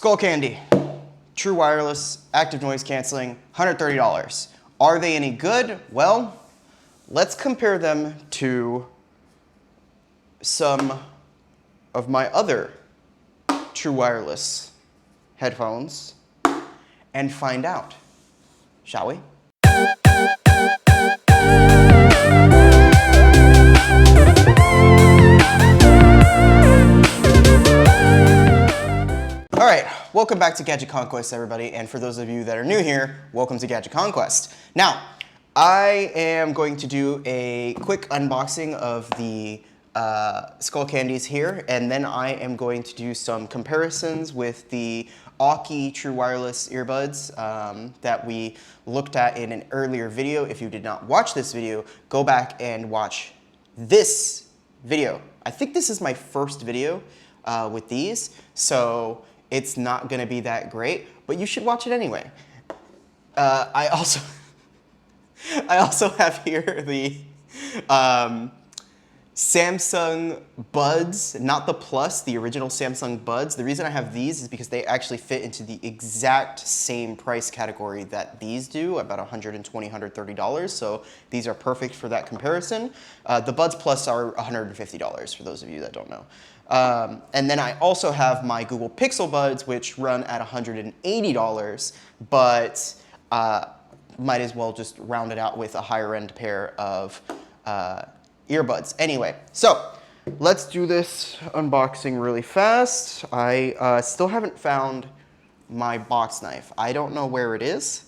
Skullcandy, true wireless, active noise canceling, $130. Are they any good? Well, let's compare them to some of my other true wireless headphones and find out, shall we? All right, welcome back to Gadget Conquest, everybody. And for those of you that are new here, welcome to Gadget Conquest. Now, I am going to do a quick unboxing of the Skullcandies here, and then I am going to do some comparisons with the Aukey True Wireless earbuds that we looked at in an earlier video. If you did not watch this video, go back and watch this video. I think this is my first video with these, so it's not gonna be that great, but you should watch it anyway. I also have here the Samsung Buds, not the Plus, the original Samsung Buds. The reason I have these is because they actually fit into the exact same price category that these do, about $120, $130. So these are perfect for that comparison. The Buds Plus are $150 for those of you that don't know. And then I also have my Google Pixel Buds, which run at $180, but might as well just round it out with a higher end pair of earbuds. Anyway, so let's do this unboxing really fast. I still haven't found my box knife. I don't know where it is,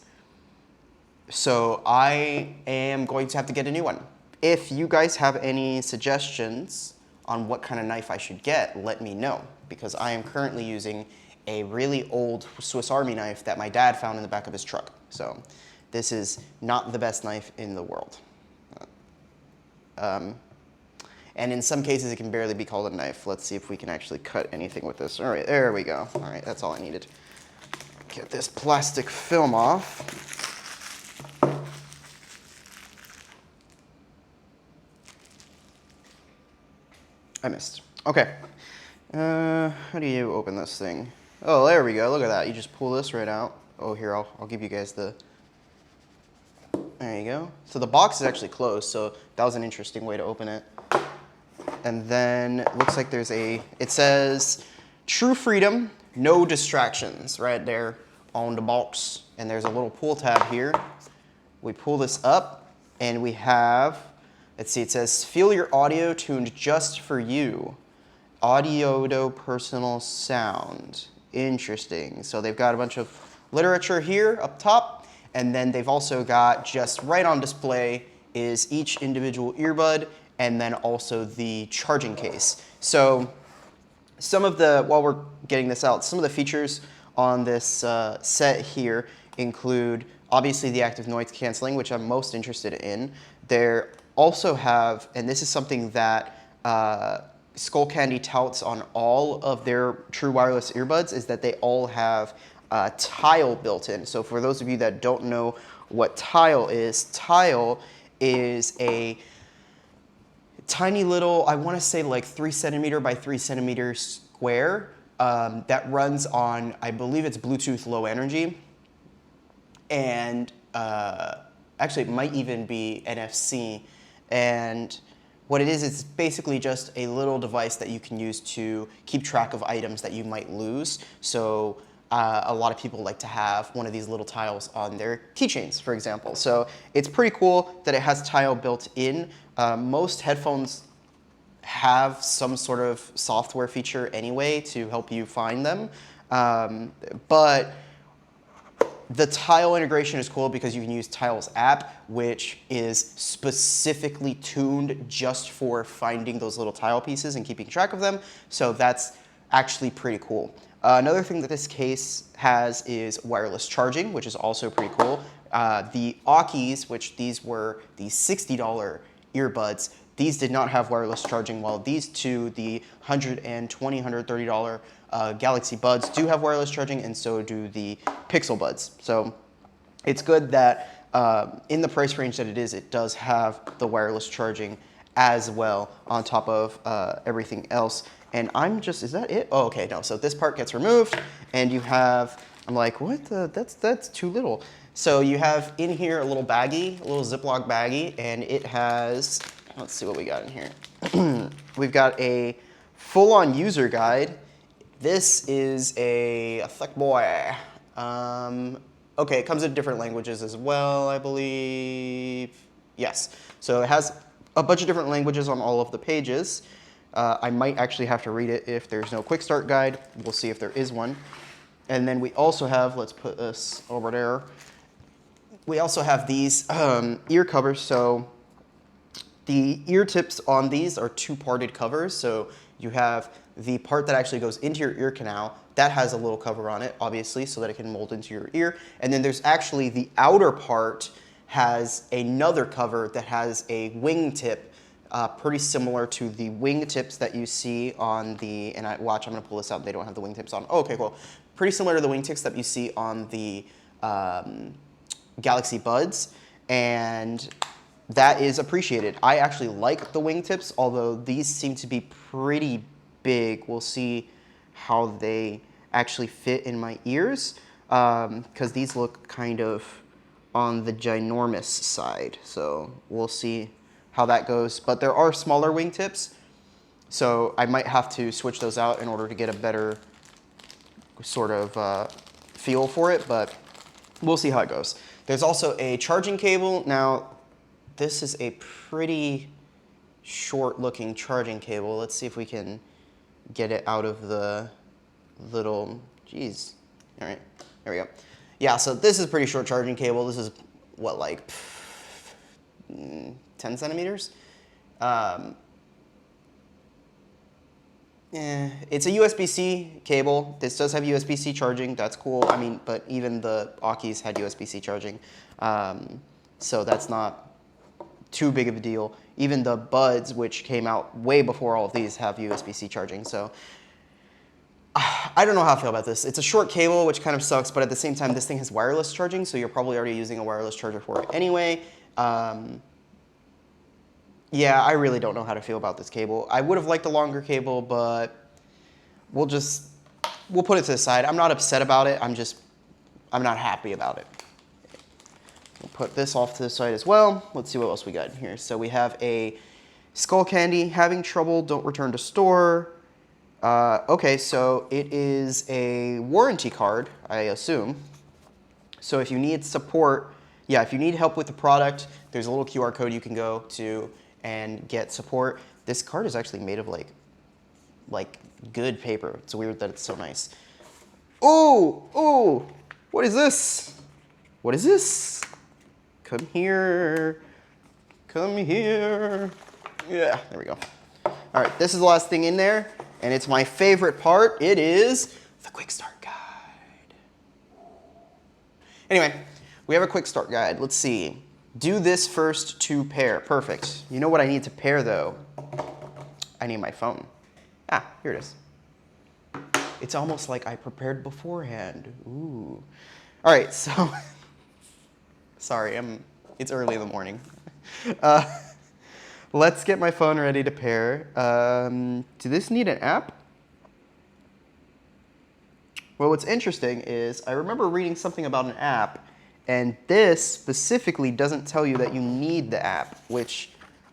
so I am going to have to get a new one. If you guys have any suggestions on what kind of knife I should get, let me know, because I am currently using a really old Swiss Army knife that my dad found in the back of his truck. So this is not the best knife in the world. And in some cases it can barely be called a knife. Let's see if we can actually cut anything with this. All right, there we go. All right, that's all I needed. Get this plastic film off. I missed. Okay. How do you open this thing? Oh, there we go. Look at that. You just pull this right out. Oh, here, I'll give you guys the... There you go. So the box is actually closed, so that was an interesting way to open it. And then it looks like there's a... It says, True Freedom, No Distractions, right there on the box. And there's a little pull tab here. We pull this up, and we have... Let's see, it says, feel your audio tuned just for you. Audiodo personal sound. Interesting. So they've got a bunch of literature here up top, and then they've also got just right on display is each individual earbud, and then also the charging case. So some of the, while we're getting this out, some of the features on this set here include obviously the active noise canceling, which I'm most interested in. There also have, and this is something that Skullcandy touts on all of their true wireless earbuds, is that they all have tile built in. So for those of you that don't know what tile is a tiny little, I want to say like 3 centimeter by 3 centimeter square that runs on, I believe it's Bluetooth low energy, and actually it might even be NFC. And what it is, it's basically just a little device that you can use to keep track of items that you might lose. So a lot of people like to have one of these little tiles on their keychains, for example. So it's pretty cool that it has tile built in. Most headphones have some sort of software feature anyway to help you find them. But the tile integration is cool because you can use Tile's app, which is specifically tuned just for finding those little tile pieces and keeping track of them. So that's actually pretty cool. Another thing that this case has is wireless charging, which is also pretty cool. The Aukeys, which these were the $60 earbuds, these did not have wireless charging, while these two, the $120, $130 Galaxy Buds, do have wireless charging, and so do the Pixel Buds. So it's good that in the price range that it is, it does have the wireless charging as well on top of everything else. And I'm just, is that it? Oh, okay, no. So this part gets removed and you have, I'm like, what the, that's too little. So you have in here a little baggie, a little Ziploc baggie, and it has, let's see what we got in here. We've got a full-on user guide. This is a thick boy. Okay, it comes in different languages as well, I believe. Yes, so it has a bunch of different languages on all of the pages. I might actually have to read it if there's no quick start guide. We'll see if there is one. And then we also have, let's put this over there. We also have these ear covers. So the ear tips on these are two-parted covers. So you have the part that actually goes into your ear canal. That has a little cover on it, obviously, so that it can mold into your ear. And then there's actually the outer part has another cover that has a wingtip, pretty similar to the wingtips that you see on the, and watch, I'm gonna pull this out, they don't have the wingtips on. Oh, okay, cool. Pretty similar to the wingtips that you see on the Galaxy Buds, and that is appreciated. I actually like the wingtips, although these seem to be pretty big. We'll see how they actually fit in my ears, because these look kind of on the ginormous side. So we'll see how that goes. But there are smaller wingtips, so I might have to switch those out in order to get a better sort of feel for it, but we'll see how it goes. There's also a charging cable. Now, this is a pretty short looking charging cable. Let's see if we can get it out of the little, geez. All right, there we go. Yeah, so this is a pretty short charging cable. This is what, like 10 centimeters? It's a USB-C cable. This does have USB-C charging. That's cool. I mean, but even the Akis had USB-C charging. So that's not too big of a deal. Even the Buds, which came out way before all of these, have USB-C charging. So I don't know how I feel about this. It's a short cable, which kind of sucks, but at the same time, this thing has wireless charging, so you're probably already using a wireless charger for it anyway. Yeah, I really don't know how to feel about this cable. I would have liked a longer cable, but we'll put it to the side. I'm not upset about it. I'm not happy about it. We'll put this off to the side as well. Let's see what else we got in here. So we have a Skullcandy, having trouble, don't return to store. Okay, so it is a warranty card, I assume. So if you need support, yeah, if you need help with the product, there's a little QR code you can go to and get support. This card is actually made of like good paper. It's weird that it's so nice. Oh, what is this? What is this? Come here, come here. Yeah, there we go. All right, this is the last thing in there, and it's my favorite part. It is the quick start guide. Anyway, we have a quick start guide. Let's see. Do this first to pair. Perfect. You know what I need to pair though? I need my phone. Ah, here it is. It's almost like I prepared beforehand. Ooh. All right, so sorry, it's early in the morning. Let's get my phone ready to pair. Do this need an app? Well, what's interesting is I remember reading something about an app, and this specifically doesn't tell you that you need the app, which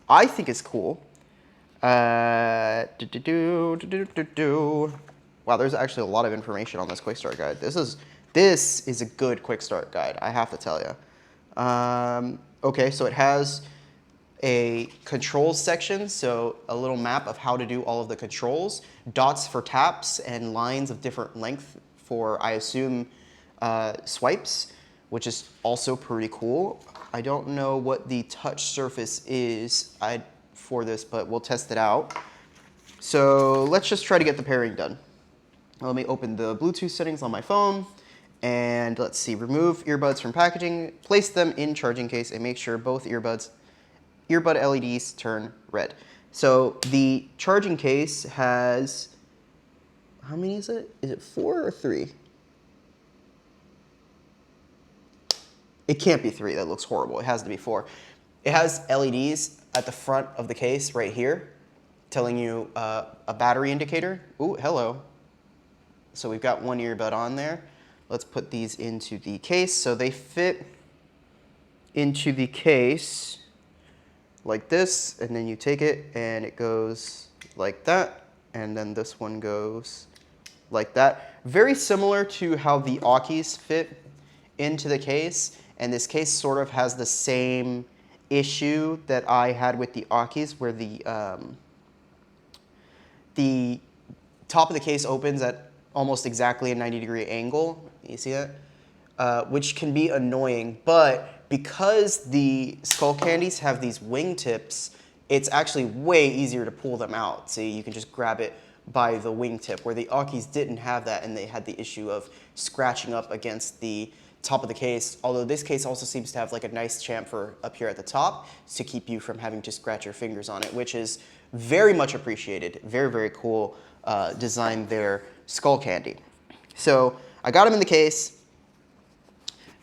I think is cool. Wow, there's actually a lot of information on this quick start guide. This is a good quick start guide, I have to tell you. Okay, so it has a controls section, so a little map of how to do all of the controls, dots for taps, and lines of different length for, I assume, swipes, which is also pretty cool. I don't know what the touch surface is for this, but we'll test it out. So let's just try to get the pairing done. Let me open the Bluetooth settings on my phone, and let's see, remove earbuds from packaging, place them in charging case, and make sure both earbud LEDs turn red. So the charging case has, how many is it? Is it 4 or 3? It can't be 3, that looks horrible. It has to be 4. It has LEDs. at the front of the case right here, telling you a battery indicator. Ooh, hello. So we've got one earbud on there. Let's put these into the case. So they fit into the case like this, and then you take it and it goes like that, and then this one goes like that. Very similar to how the Aukis fit into the case, and this case sort of has the same issue that I had with the Aukis, where the top of the case opens at almost exactly a 90-degree angle. You see that? Which can be annoying, but because the Skullcandies have these wingtips, it's actually way easier to pull them out. See, you can just grab it by the wingtip, where the Aukis didn't have that, and they had the issue of scratching up against the top of the case, although this case also seems to have like a nice chamfer up here at the top to keep you from having to scratch your fingers on it, which is very much appreciated. Very, very cool design there, Skullcandy. So I got them in the case.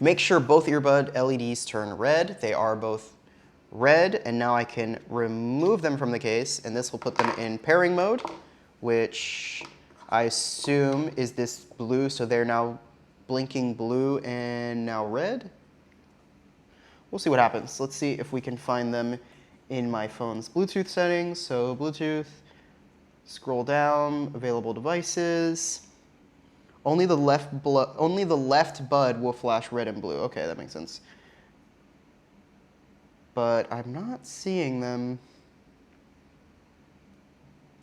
Make sure both earbud LEDs turn red. They are both red, and now I can remove them from the case, and this will put them in pairing mode, which I assume is this blue, so they're now blinking blue and now red. We'll see what happens. Let's see if we can find them in my phone's Bluetooth settings. So Bluetooth, scroll down, available devices. Only the left bud will flash red and blue. Okay, that makes sense. But I'm not seeing them.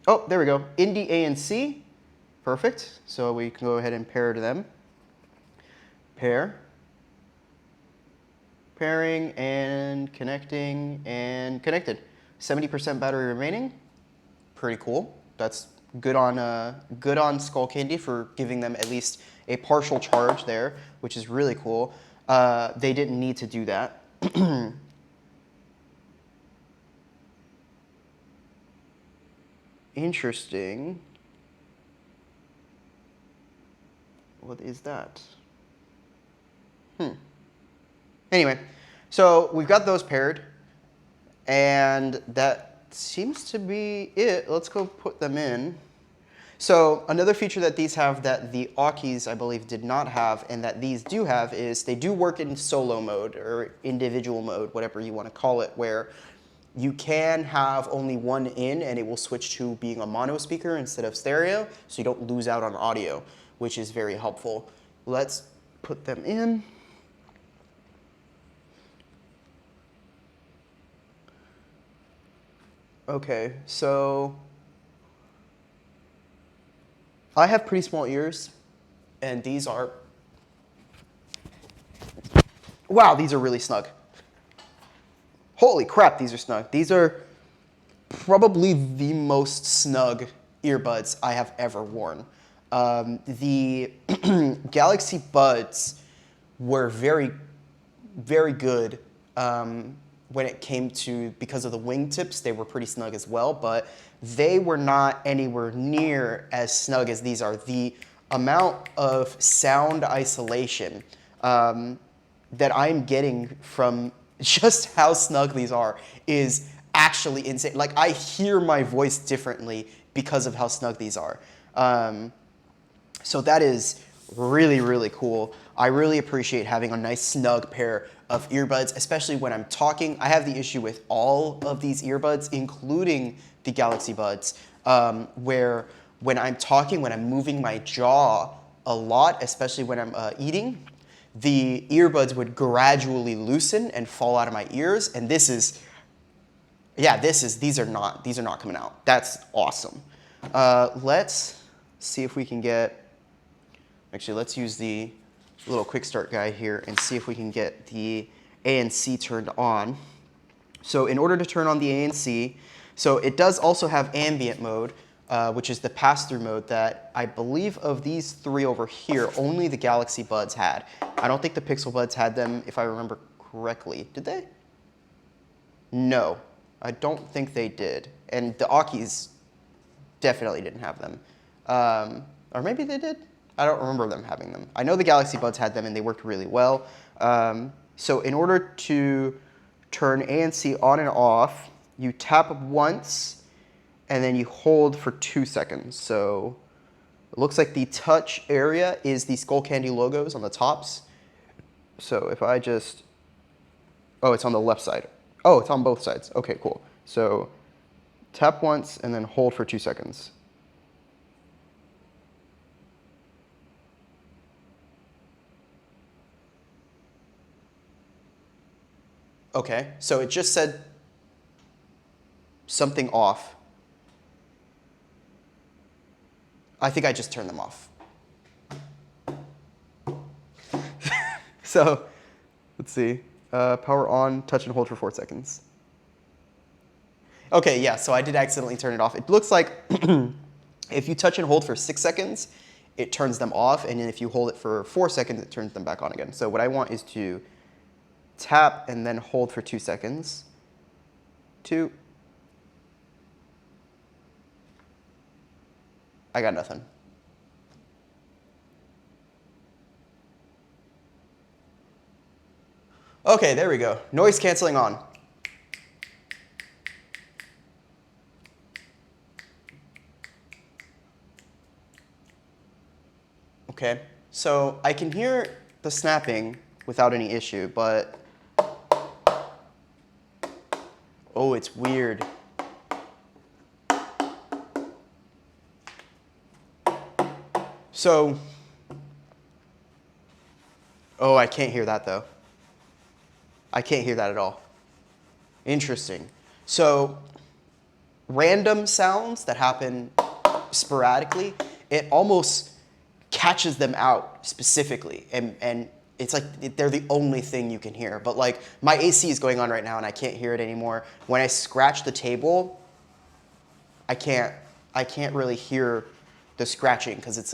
Oh, there we go. Indy, ANC. Perfect. So we can go ahead and pair to them. Pair. Pairing and connecting and connected. 70% battery remaining. Pretty cool. That's good on Skullcandy for giving them at least a partial charge there, which is really cool. They didn't need to do that. Interesting. What is that? Anyway, so we've got those paired, and that seems to be it. Let's go put them in. So another feature that these have that the Aukis, I believe, did not have, and that these do have, is they do work in solo mode or individual mode, whatever you want to call it, where you can have only one in and it will switch to being a mono speaker instead of stereo, so you don't lose out on audio, which is very helpful. Let's put them in. Okay, so I have pretty small ears, and these are, wow, these are really snug. Holy crap, these are snug. These are probably the most snug earbuds I have ever worn. The Galaxy Buds were very, very good when it came to, because of the wingtips, they were pretty snug as well, but they were not anywhere near as snug as these are. The amount of sound isolation that I'm getting from just how snug these are is actually insane. Like, I hear my voice differently because of how snug these are. So that is really, really cool. I really appreciate having a nice snug pair of earbuds, especially when I'm talking. I have the issue with all of these earbuds, including the Galaxy Buds, where when I'm talking, when I'm moving my jaw a lot, especially when I'm eating, the earbuds would gradually loosen and fall out of my ears. And this is, yeah, these are not coming out. That's awesome. Let's see if we can get, actually, let's use the little quick start guy here and see if we can get the ANC turned on. So in order to turn on the ANC, so it does also have ambient mode, which is the pass-through mode that I believe of these three over here, only the Galaxy Buds had. I don't think the Pixel Buds had them, if I remember correctly. Did they? No, I don't think they did. And the Aukis definitely didn't have them. Or maybe they did? I don't remember them having them. I know the Galaxy Buds had them and they worked really well. So in order to turn ANC on and off, you tap once, and then you hold for 2 seconds. So it looks like the touch area is the Skullcandy logos on the tops. So if I just, oh, it's on the left side. Oh, it's on both sides. Okay, cool. So tap once and then hold for 2 seconds. Okay, so it just said something off. I think I just turned them off. So let's see. Power on, touch and hold for 4 seconds. Okay, yeah, so I did accidentally turn it off. It looks like if you touch and hold for 6 seconds, it turns them off, and then if you hold it for 4 seconds, it turns them back on again. So what I want is to tap and then hold for 2 seconds. 2. I got nothing. Okay, there we go. Noise canceling on. Okay, so I can hear the snapping without any issue, but oh, it's weird. So, oh, I can't hear that though. I can't hear that at all. Interesting. So, random sounds that happen sporadically, it almost catches them out specifically, and it's like they're the only thing you can hear. But like my AC is going on right now and I can't hear it anymore. When I scratch the table, I can't really hear the scratching because it's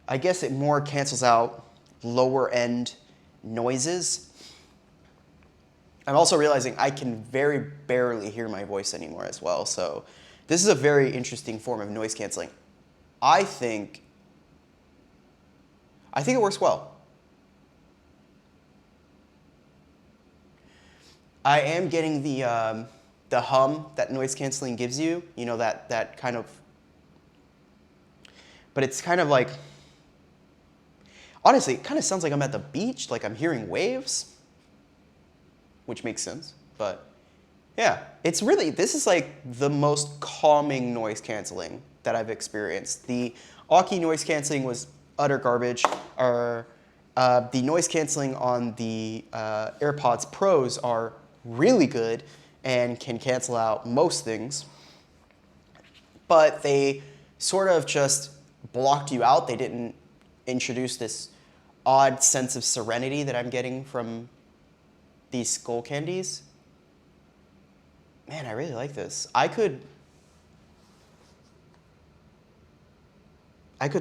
I guess it more cancels out lower end noises. I'm also realizing I can very barely hear my voice anymore as well. So this is a very interesting form of noise canceling. I think it works well. I am getting the hum that noise canceling gives you. You know, that kind of, but it's kind of like, honestly, it kind of sounds like I'm at the beach, like I'm hearing waves, which makes sense. But yeah, it's really, this is like the most calming noise canceling that I've experienced. The Aki noise canceling was utter garbage. Or the noise canceling on the AirPods Pros are really good and can cancel out most things. But they sort of just blocked you out. They didn't introduce this odd sense of serenity that I'm getting from these Skullcandies. Man, I really like this. I could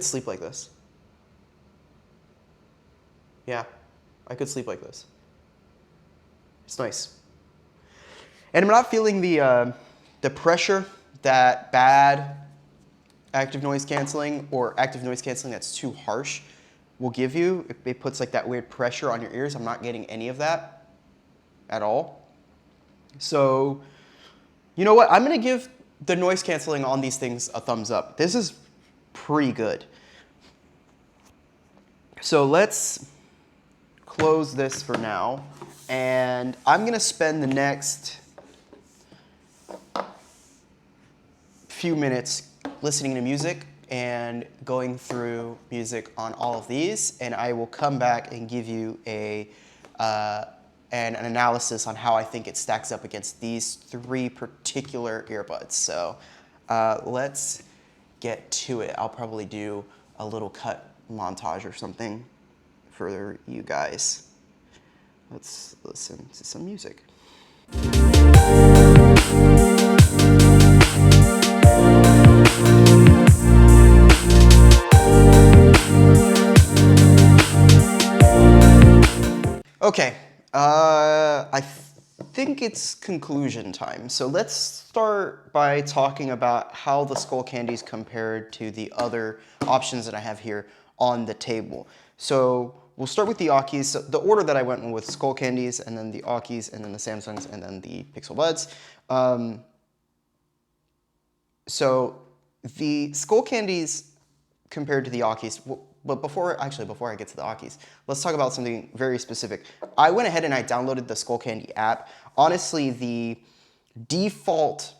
sleep like this. Yeah, I could sleep like this. It's nice. And I'm not feeling the pressure that bad active noise canceling or active noise canceling that's too harsh will give you. It puts like that weird pressure on your ears. I'm not getting any of that at all. So, you know what? I'm gonna give the noise canceling on these things a thumbs up. This is pretty good. So let's close this for now. And I'm gonna spend the next few minutes listening to music and going through music on all of these, and I will come back and give you an analysis on how I think it stacks up against these 3 particular earbuds. So let's get to it. I'll probably do a little cut montage or something for you guys. Let's listen to some music. Okay, I think it's conclusion time. So let's start by talking about how the Skullcandies compared to the other options that I have here on the table. So we'll start with the Akis. So the order that I went with Skullcandies, and then the Akis, and then the Samsungs, and then the Pixel Buds. So the Skullcandies compared to the Akis, but before I get to the Akis, let's talk about something very specific. I went ahead and I downloaded the Skullcandy app. Honestly, the default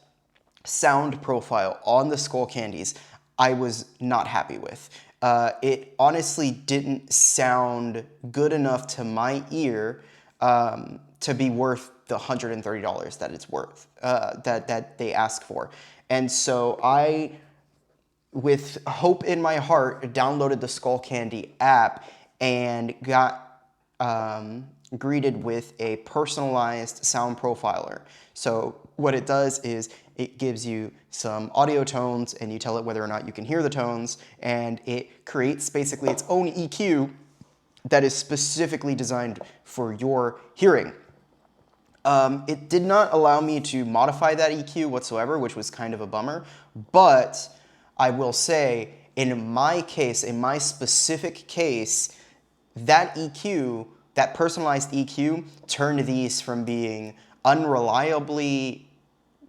sound profile on the Skullcandies, I was not happy with. It honestly didn't sound good enough to my ear to be worth the $130 that it's worth, that they ask for. And so I, with hope in my heart, downloaded the Skullcandy app and got greeted with a personalized sound profiler. So what it does is it gives you some audio tones and you tell it whether or not you can hear the tones, and it creates basically its own EQ that is specifically designed for your hearing. It did not allow me to modify that EQ whatsoever, which was kind of a bummer, but I will say, in my case, in my specific case, that EQ, that personalized EQ, turned these from being unreliably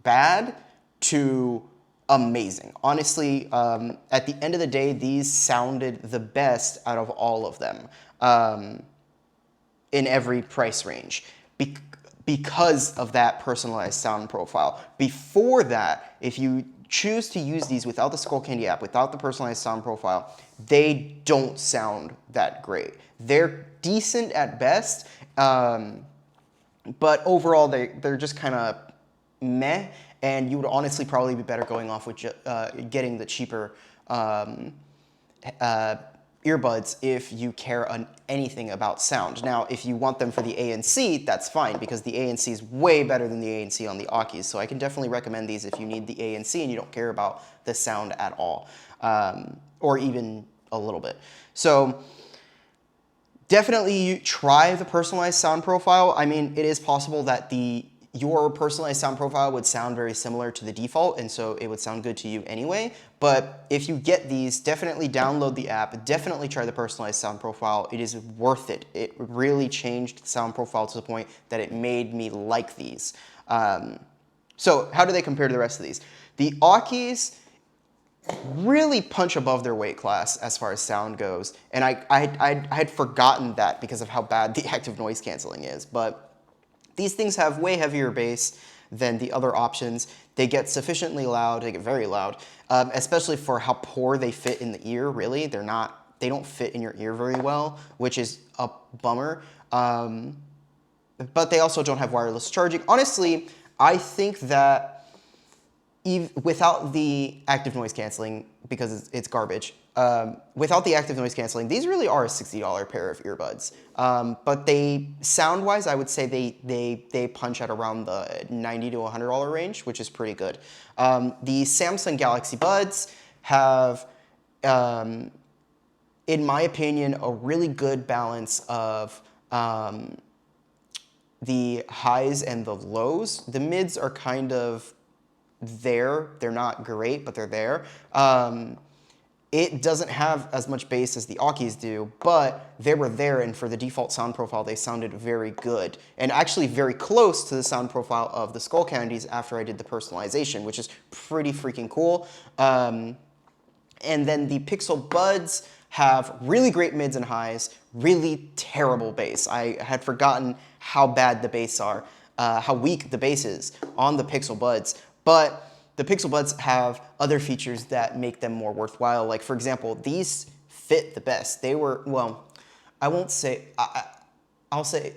bad to amazing. Honestly, at the end of the day, these sounded the best out of all of them in every price range because of that personalized sound profile. Before that, if you choose to use these without the Skullcandy app, without the personalized sound profile, they don't sound that great. They're decent at best, but overall they're just kind of meh, and you would honestly probably be better going off with getting the cheaper earbuds if you care anything about sound. Now, if you want them for the ANC, that's fine, because the ANC is way better than the ANC on the Akis. So I can definitely recommend these if you need the ANC and you don't care about the sound at all, or even a little bit. So definitely try the personalized sound profile. I mean, it is possible that your personalized sound profile would sound very similar to the default, and so it would sound good to you anyway. But if you get these, definitely download the app, definitely try the personalized sound profile. It is worth it. It really changed the sound profile to the point that it made me like these. So how do they compare to the rest of these? The Akis really punch above their weight class as far as sound goes, and I had forgotten that because of how bad the active noise canceling is, but these things have way heavier bass than the other options. They get sufficiently loud, they get very loud, especially for how poor they fit in the ear, really. They don't fit in your ear very well, which is a bummer. But they also don't have wireless charging. Honestly, I think that without the active noise canceling, because it's garbage, without the active noise canceling, these really are a $60 pair of earbuds. But they, sound-wise, I would say they punch at around the $90 to $100 range, which is pretty good. The Samsung Galaxy Buds have, in my opinion, a really good balance of the highs and the lows. The mids are kind of there. They're not great, but they're there. It doesn't have as much bass as the Akis do, but they were there, and for the default sound profile, they sounded very good, and actually very close to the sound profile of the Skullcandies after I did the personalization, which is pretty freaking cool. And then the Pixel Buds have really great mids and highs, really terrible bass. I had forgotten how bad the bass are, how weak the bass is on the Pixel Buds, but the Pixel Buds have other features that make them more worthwhile. Like, for example, these fit the best. They were, well, I won't say, I'll say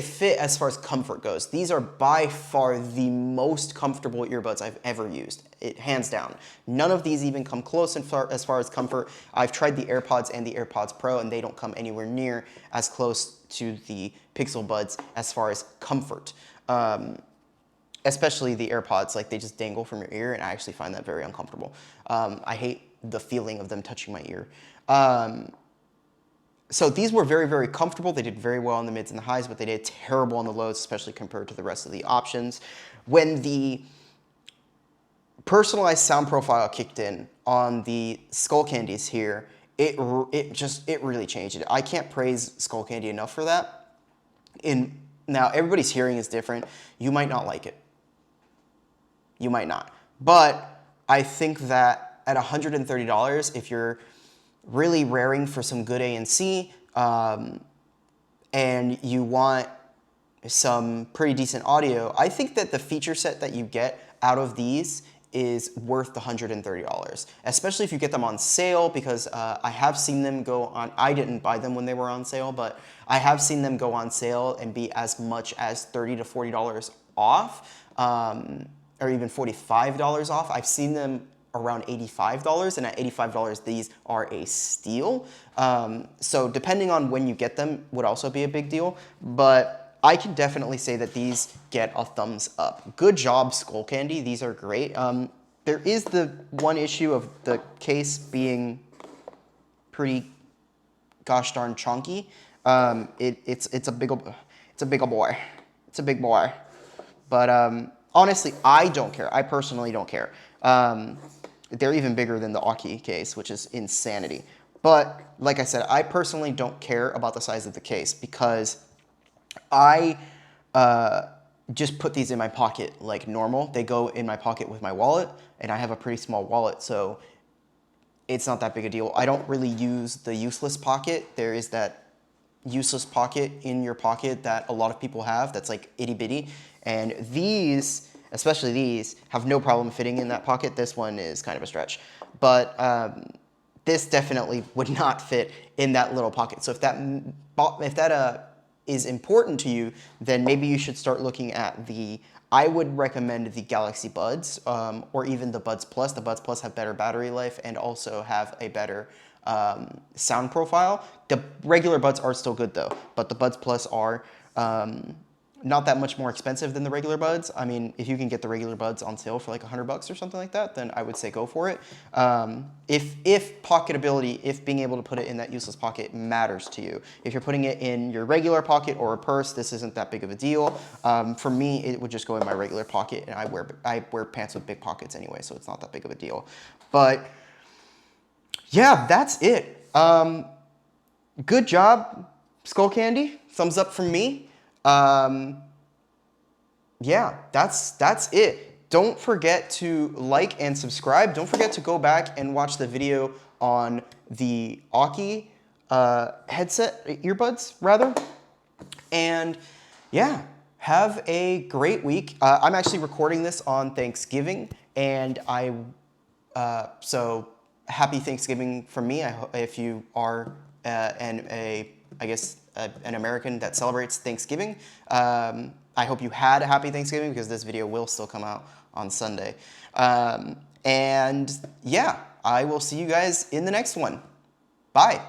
fit as far as comfort goes. These are by far the most comfortable earbuds I've ever used, hands down. None of these even come close as far as comfort. I've tried the AirPods and the AirPods Pro, and they don't come anywhere near as close to the Pixel Buds as far as comfort. Especially the AirPods, like they just dangle from your ear, and I actually find that very uncomfortable. I hate the feeling of them touching my ear. So these were very, very comfortable. They did very well on the mids and the highs, but they did terrible on the lows, especially compared to the rest of the options. When the personalized sound profile kicked in on the Skullcandies here, it really changed it. I can't praise Skullcandy enough for that. Now everybody's hearing is different. You might not like it. You might not. But I think that at $130, if you're really raring for some good ANC, and you want some pretty decent audio, I think that the feature set that you get out of these is worth the $130, especially if you get them on sale, because I have seen them go on, I didn't buy them when they were on sale, but I have seen them go on sale and be as much as $30 to $40 off, or even $45 off. I've seen them around $85, and at $85, these are a steal. So depending on when you get them would also be a big deal, but I can definitely say that these get a thumbs up. Good job, Skullcandy. These are great. There is the one issue of the case being pretty gosh darn chunky. It's a big boy. It's a big boy. But honestly, I don't care. I personally don't care. They're even bigger than the Aki case, which is insanity. But like I said, I personally don't care about the size of the case because I just put these in my pocket like normal. They go in my pocket with my wallet, and I have a pretty small wallet, so it's not that big a deal. I don't really use the useless pocket. There is that useless pocket in your pocket that a lot of people have that's like itty bitty, and these, especially these, have no problem fitting in that pocket. This one is kind of a stretch, but this definitely would not fit in that little pocket. So if that is important to you, then maybe you should start looking at I would recommend the Galaxy Buds, or even the Buds Plus. The Buds Plus have better battery life and also have a better sound profile. The regular Buds are still good though, but the Buds Plus are not that much more expensive than the regular Buds. I mean, if you can get the regular Buds on sale for like $100 or something like that, then I would say go for it. If pocketability, if being able to put it in that useless pocket matters to you. If you're putting it in your regular pocket or a purse, this isn't that big of a deal. For me, it would just go in my regular pocket, and I wear pants with big pockets anyway, so it's not that big of a deal. But yeah, that's it. Good job, Skullcandy. Thumbs up from me. Yeah, that's it. Don't forget to like and subscribe. Don't forget to go back and watch the video on the Aki earbuds rather. And yeah, have a great week. I'm actually recording this on Thanksgiving, and so happy Thanksgiving from me. If you are an American that celebrates Thanksgiving. I hope you had a happy Thanksgiving, because this video will still come out on Sunday. And yeah, I will see you guys in the next one. Bye.